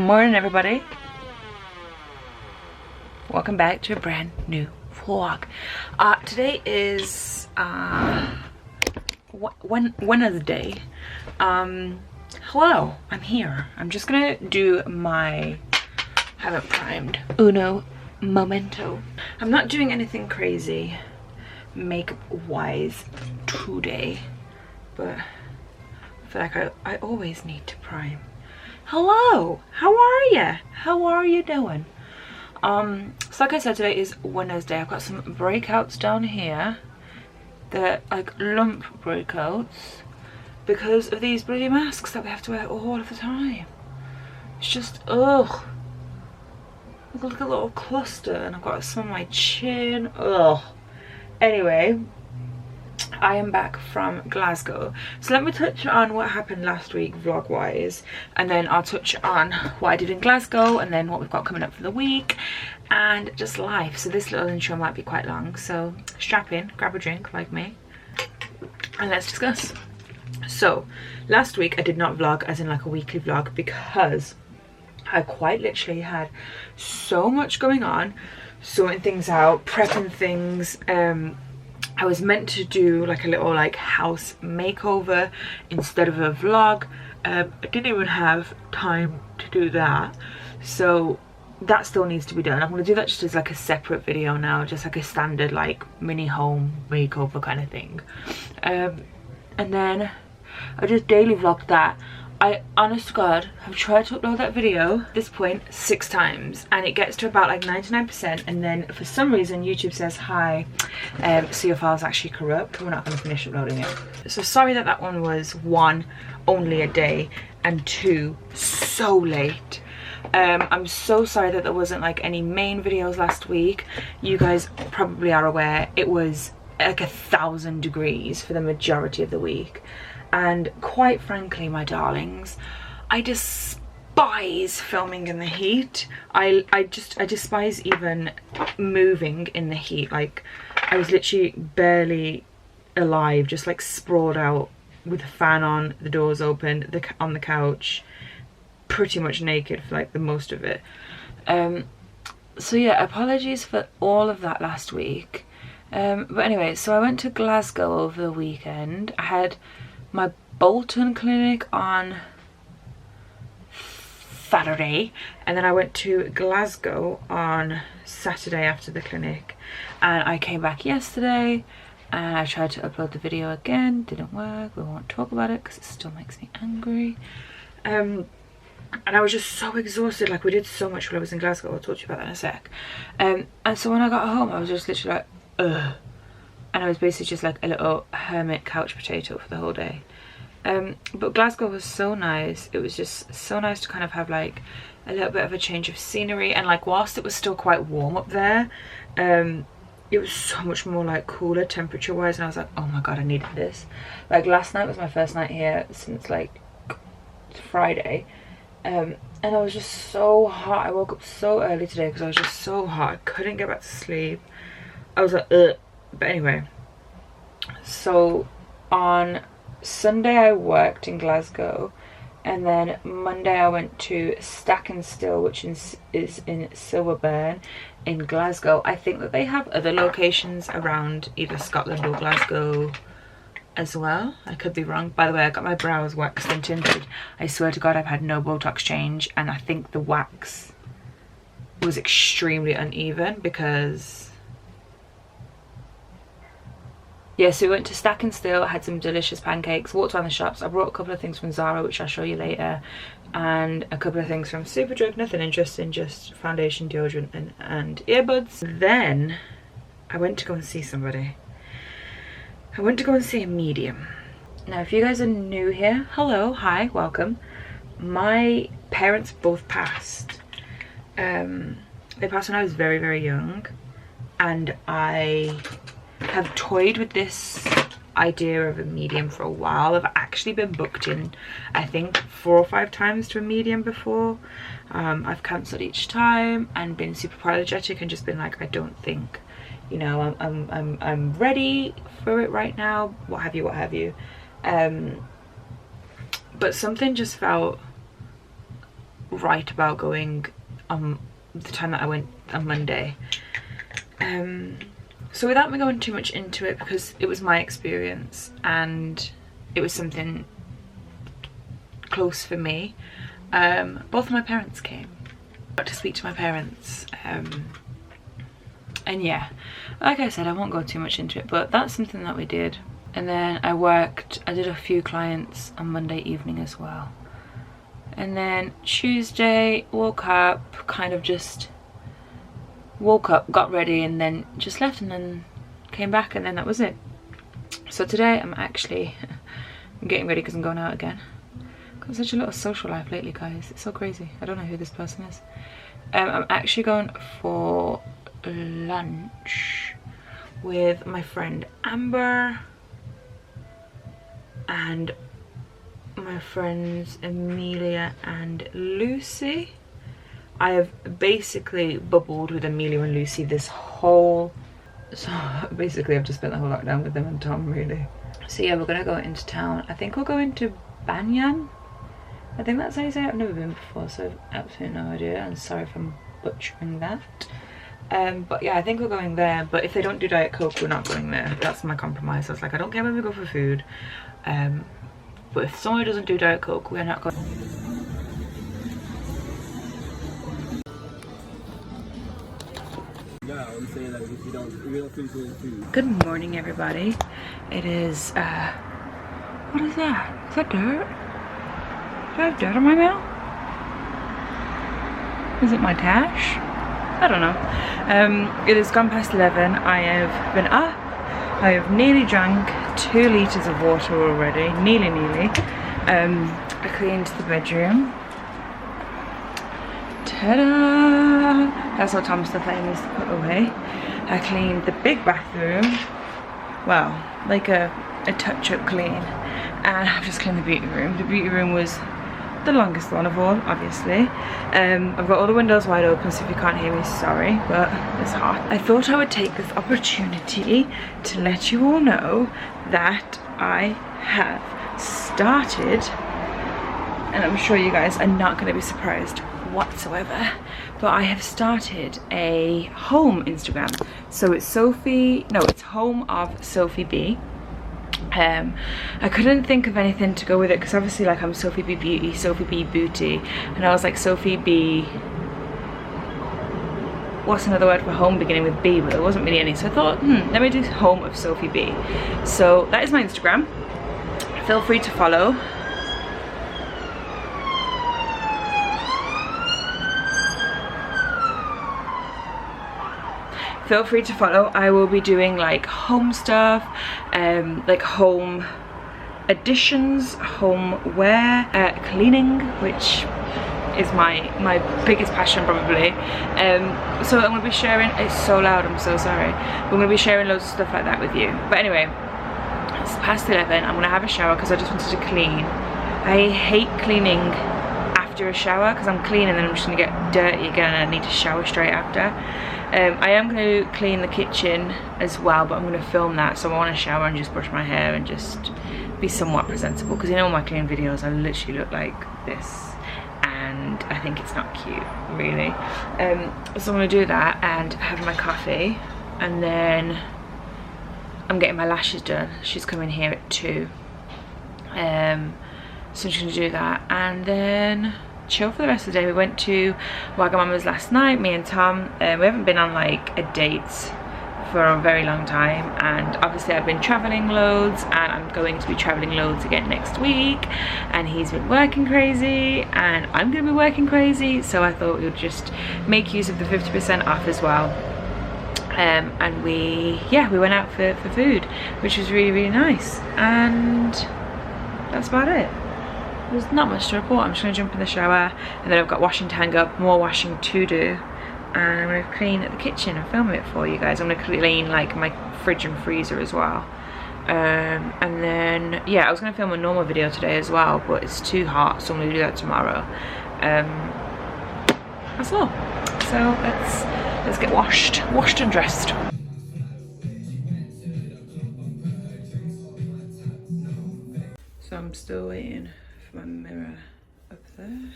Morning, everybody. Welcome back to a brand new vlog. Today is Wednesday. Hello, I'm here. I'm just gonna do my haven't primed uno momento. I'm not doing anything crazy makeup wise today, but I feel like I always need to prime. Hello, how are you? How are you doing? So like I said, today is Wednesday. I've got some breakouts down here. They're like lump breakouts because of these bloody masks that we have to wear all of the time. It's just, ugh. Look like a little cluster, and I've got some on my chin. Ugh. Anyway, I am back from Glasgow, so let me touch on what happened last week vlog wise, and then I'll touch on what I did in Glasgow, and then what we've got coming up for the week, and just life. So this little intro might be quite long, so strap in, grab a drink like me, and let's discuss. So last week I did not vlog as in like a weekly vlog because I quite literally had so much going on, sorting things out, prepping things. I was meant to do like a little like house makeover instead of a vlog. I didn't even have time to do that, so that still needs to be done. I'm going to do that just as like a separate video now, just like a standard like mini home makeover kind of thing. And then I just daily vlogged that. I, honest to God, have tried to upload that video at this point 6 times, and it gets to about like 99%, and then for some reason YouTube says, hi, so your file's actually corrupt, we're not going to finish uploading it. So sorry that that one was 1, only a day, and 2, so late. I'm so sorry that there wasn't like any main videos last week. You guys probably are aware it was like 1,000 degrees for the majority of the week. And quite frankly, my darlings, I despise filming in the heat. I despise even moving in the heat. Like, I was literally barely alive, just like sprawled out with the fan on, the doors open, on the couch, pretty much naked for like the most of it. So yeah, apologies for all of that last week. But anyway, so I went to Glasgow over the weekend. I had my Bolton clinic on Saturday, and then I went to Glasgow on Saturday after the clinic, and I came back yesterday and I tried to upload the video again, didn't work. We won't talk about it because it still makes me angry. And I was just so exhausted. Like, we did so much while I was in Glasgow. I'll talk to you about that in a sec. And so when I got home, I was just literally like, ugh. And I was basically just like a little hermit couch potato for the whole day. But Glasgow was so nice. It was just so nice to kind of have like a little bit of a change of scenery, and like whilst it was still quite warm up there, it was so much more like cooler temperature wise, and I was like, oh my god, I needed this. Like, last night was my first night here since like Friday, and I was just so hot. I woke up so early today because I was just so hot. I couldn't get back to sleep. I was like, ugh. But anyway, so on Sunday I worked in Glasgow, and then Monday I went to Stack and Still, which is in Silverburn in Glasgow. I think that they have other locations around either Scotland or Glasgow as well. I could be wrong. By the way, I got my brows waxed and tinted. I swear to God, I've had no Botox change, and I think the wax was extremely uneven because... yeah, so we went to Stack and Still, had some delicious pancakes, walked around the shops. I brought a couple of things from Zara, which I'll show you later, and a couple of things from Superdrug, nothing interesting, just foundation, deodorant, and earbuds. Then I went to go and see somebody. I went to go and see a medium. Now, if you guys are new here, hello, hi, welcome. My parents both passed. They passed when I was very, very young, and I have toyed with this idea of a medium for a while. I've actually been booked in, I think, 4 or 5 times to a medium before. I've cancelled each time and been super apologetic and just been like, I don't think, you know, I'm ready for it right now, what have you. But something just felt right about going the time that I went on Monday. So without me going too much into it, because it was my experience and it was something close for me, both of my parents came. I got to speak to my parents, and yeah, like I said, I won't go too much into it, but that's something that we did. And then I did a few clients on Monday evening as well. And then Tuesday, woke up, kind of just woke up, got ready, and then just left, and then came back, and then that was it. So today I'm actually I'm getting ready because I'm going out again. Got such a lot of social life lately, guys. It's so crazy. I don't know who this person is. I'm actually going for lunch with my friend Amber and my friends Amelia and Lucy. I have basically bubbled with Amelia and Lucy this whole, so basically I've just spent the whole lockdown with them and Tom, really. So yeah, we're gonna go into town. I think we'll go into Banyan. I think that's how you say it. I've never been before, so I've absolutely no idea. I'm sorry if I'm butchering that. But yeah, I think we're going there. But if they don't do Diet Coke, we're not going there. That's my compromise. I was like, I don't care when we go for food. But if someone doesn't do Diet Coke, we're not going. Good morning, everybody. It is, what is that? Is that dirt? Do I have dirt on my mail? Is it my tash? I don't know. It has gone past 11. I have been up. I have nearly drank 2 litres of water already. Nearly. I cleaned the bedroom. Ta-da! That's all Tom's stuff that I need to put away. I cleaned the big bathroom. Well, like a touch-up clean. And I've just cleaned the beauty room. The beauty room was the longest one of all, obviously. I've got all the windows wide open, so if you can't hear me, sorry, but it's hot. I thought I would take this opportunity to let you all know that I have started, and I'm sure you guys are not going to be surprised whatsoever, but I have started a home Instagram. So it's it's home of Sophie B. I couldn't think of anything to go with it because obviously, like, I'm SophieBBeauty, SophieBBeauty, and I was like, Sophie B, what's another word for home beginning with B? But there wasn't really any, so I thought, let me do home of Sophie B. So that is my Instagram. Feel free to follow. Feel free to follow. I will be doing like home stuff, like home additions, homeware, cleaning, which is my biggest passion probably. So I'm going to be sharing, it's so loud, I'm so sorry. We're going to be sharing loads of stuff like that with you. But anyway, it's past 11. I'm going to have a shower because I just wanted to clean. I hate cleaning after a shower because I'm clean and then I'm just going to get dirty again and I need to shower straight after. I am going to clean the kitchen as well, but I'm going to film that, so I want to shower and just brush my hair and just be somewhat presentable, because you know, all my clean videos I literally look like this and I think it's not cute, really. So I'm going to do that and have my coffee, and then I'm getting my lashes done. She's coming here at 2, so I'm just going to do that and then chill for the rest of the day. We went to Wagamama's last night, me and Tom. We haven't been on like a date for a very long time, and obviously I've been traveling loads and I'm going to be traveling loads again next week, and he's been working crazy and I'm gonna be working crazy, so I thought we would just make use of the 50% off as well. And we went out for food, which was really nice, and that's about it. There's not much to report. I'm just going to jump in the shower, and then I've got washing to hang up, more washing to do, and I'm going to clean the kitchen and film it for you guys. I'm going to clean like my fridge and freezer as well. And then yeah, I was going to film a normal video today as well, but it's too hot, so I'm going to do that tomorrow. That's all. So let's get washed and dressed. So I'm still waiting for my mirror up there.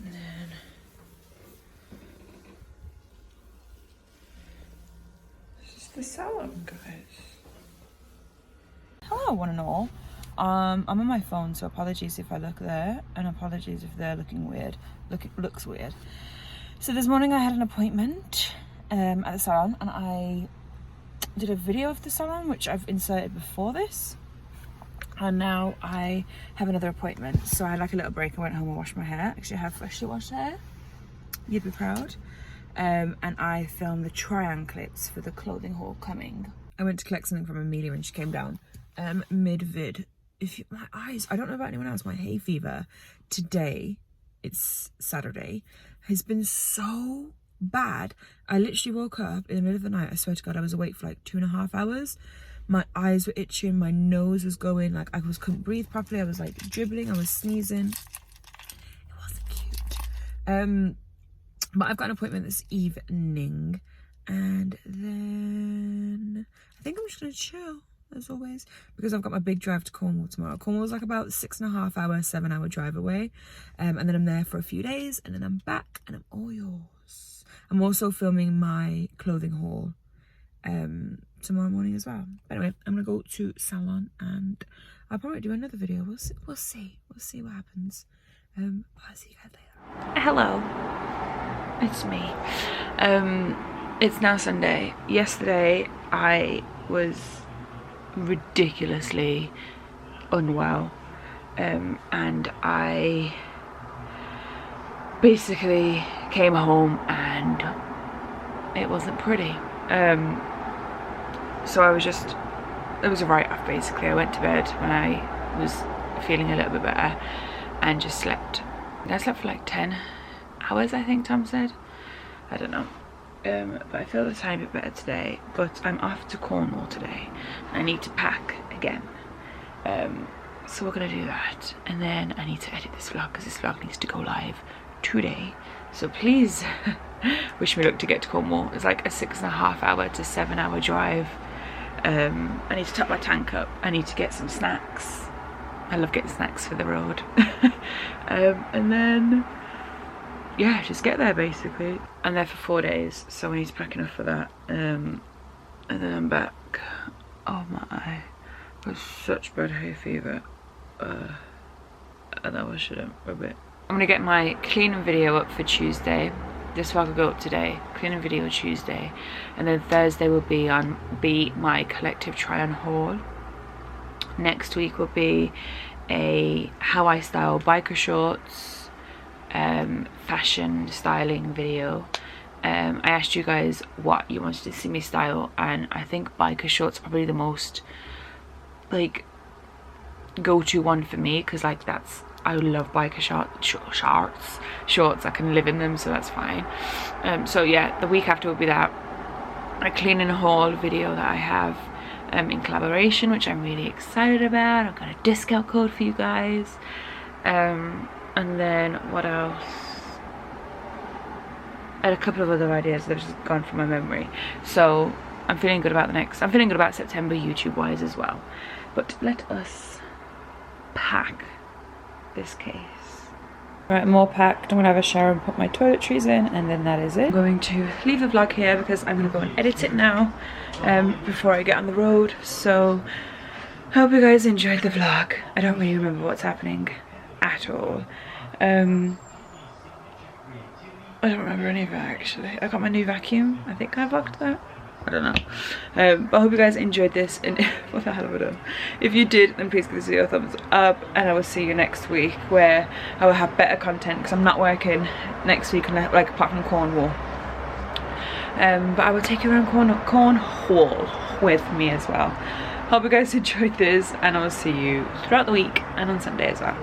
And then this is the salon, guys. Hello, one and all. I'm on my phone, so apologies if I look there, and apologies if they're looking weird. Looks weird. So this morning I had an appointment at the salon, and I did a video of the salon, which I've inserted before this. And now I have another appointment. So I had like a little break. I went home and washed my hair. Actually, I have freshly washed hair. You'd be proud. And I filmed the try-on clips for the clothing haul coming. I went to collect something from Amelia and she came down mid-vid. My eyes, I don't know about anyone else, my hay fever today, it's Saturday, has been so bad. I literally woke up in the middle of the night. I swear to God, I was awake for like 2.5 hours. My eyes were itching, my nose was going, like couldn't breathe properly. I was like dribbling, I was sneezing. It wasn't cute. But I've got an appointment this evening, and then I think I'm just gonna chill as always, because I've got my big drive to Cornwall tomorrow. Cornwall's like about 6.5 hour, 7-hour drive away, and then I'm there for a few days, and then I'm back, and I'm all yours. I'm also filming my clothing haul tomorrow morning as well. But anyway, I'm gonna go to salon, and I'll probably do another video. We'll see what happens. I'll see you guys later. Hello, it's me. It's now Sunday. Yesterday I was ridiculously unwell, and I basically came home and it wasn't pretty. So it was a write-off basically. I went to bed when I was feeling a little bit better and just slept. I slept for like 10 hours, I think Tom said. I don't know. But I feel a tiny bit better today. But I'm off to Cornwall today. I need to pack again. So we're gonna do that, and then I need to edit this vlog because this vlog needs to go live today. So please wish me luck to get to Cornwall. It's like a 6.5 hour to 7-hour drive. I need to top my tank up. I need to get some snacks. I love getting snacks for the road. And then yeah, just get there basically. I'm there for 4 days, so I need to pack enough for that. And then I'm back. Oh my, I was such bad hay fever. I know I shouldn't rub it. I'm gonna get my cleaning video up for Tuesday. This vlog will go up today. Cleaning video Tuesday, and then Thursday will be my collective try-on haul. Next week will be a how I style biker shorts, fashion styling video. I asked you guys what you wanted to see me style, and I think biker shorts are probably the most like go-to one for me, because like I love biker shorts. I can live in them, so that's fine. So yeah, the week after will be that a cleaning haul video that I have in collaboration, which I'm really excited about. I've got a discount code for you guys. And then what else? I had a couple of other ideas that have just gone from my memory. So I'm feeling good about I'm feeling good about September YouTube wise as well. But let us pack this case. Right, I'm all packed. I'm gonna have a shower and put my toiletries in, and then that is it. I'm going to leave the vlog here because I'm gonna go and edit it now before I get on the road. So I hope you guys enjoyed the vlog. I don't really remember what's happening at all. I don't remember any of it actually. I got my new vacuum. I think I vlogged that. I don't know. But I hope you guys enjoyed this, and what the hell have I done? If you did, then please give this video a thumbs up, and I will see you next week where I will have better content, because I'm not working next week, like apart from Cornwall. But I will take you around Cornwall with me as well. Hope you guys enjoyed this, and I will see you throughout the week and on Sunday as well.